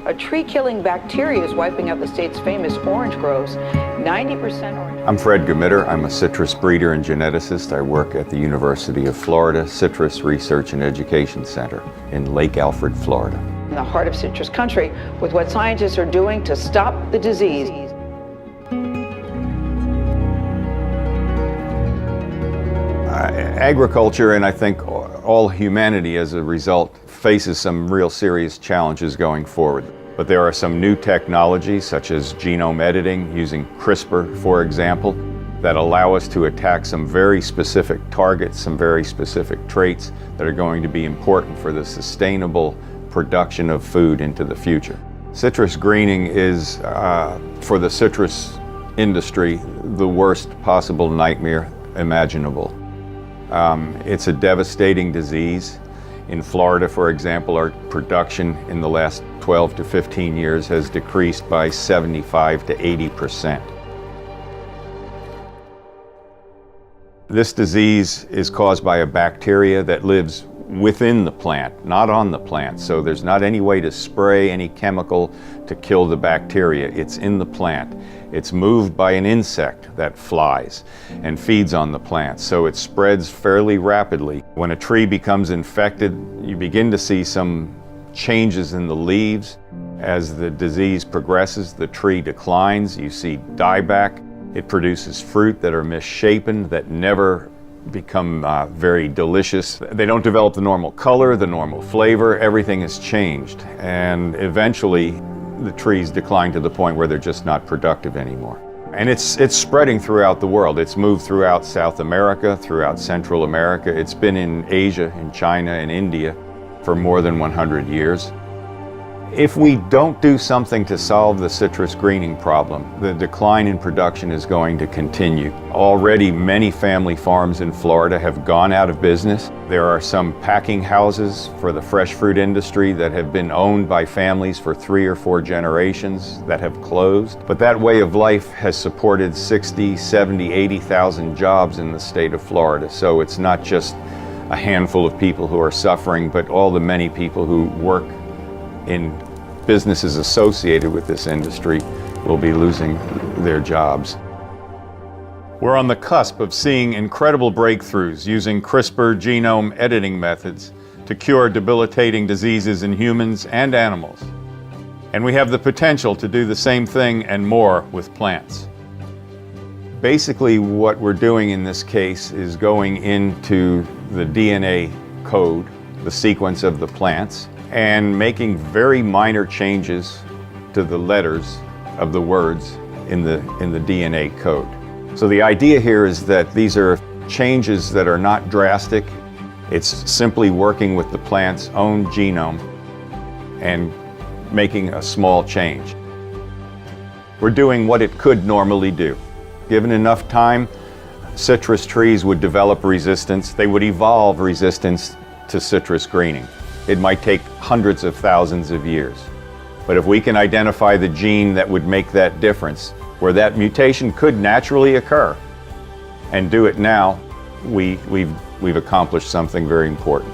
A tree-killing bacteria is wiping out the state's famous orange groves. 90% orange. I'm Fred Gmitter박사. I'm a citrus breeder and geneticist. I work at the University of Florida Citrus Research and Education Center in Lake Alfred, Florida. In the heart of citrus country, with what scientists are doing to stop the disease. Agriculture, and I think all humanity as a result, faces some real serious challenges going forward. But there are some new technologies, such as genome editing, using CRISPR, for example, that allow us to attack some very specific targets, some very specific traits that are going to be important for the sustainable production of food into the future. Citrus greening is, for the citrus industry, the worst possible nightmare imaginable. It's a devastating disease. In Florida, for example, our production in the last 12 to 15 years has decreased by 75 to 80%. This disease is caused by a bacteria that lives within the plant, not on the plant. So there's not any way to spray any chemical to kill the bacteria. It's in the plant. It's moved by an insect that flies and feeds on the plant. So it spreads fairly rapidly. When a tree becomes infected, you begin to see some changes in the leaves. As the disease progresses, the tree declines. You see dieback. It produces fruit that are misshapen, that never become very delicious. They don't develop the normal color, the normal flavor. Everything has changed. And eventually, the trees decline to the point where they're just not productive anymore. And it's spreading throughout the world. It's moved throughout South America, throughout Central America. It's been in Asia, in China, and India for more than 100 years. If we don't do something to solve the citrus greening problem, the decline in production is going to continue. Already many family farms in Florida have gone out of business. There are some packing houses for the fresh fruit industry that have been owned by families for 3 or 4 generations that have closed. But that way of life has supported 60, 70, 80,000 jobs in the state of Florida. So it's not just a handful of people who are suffering, but all the many people who work in businesses associated with this industry will be losing their jobs. We're on the cusp of seeing incredible breakthroughs using CRISPR genome editing methods to cure debilitating diseases in humans and animals. And we have the potential to do the same thing and more with plants. Basically, what we're doing in this case is going into the DNA code, the sequence of the plants, and making very minor changes to the letters of the words in the DNA code. So the idea here is that these are changes that are not drastic. It's simply working with the plant's own genome and making a small change. We're doing what it could normally do. Given enough time, citrus trees would develop resistance. They would evolve resistance to citrus greening. It might take hundreds of thousands of years. But if we can identify the gene that would make that difference, where that mutation could naturally occur, and do it now, we've accomplished something very important.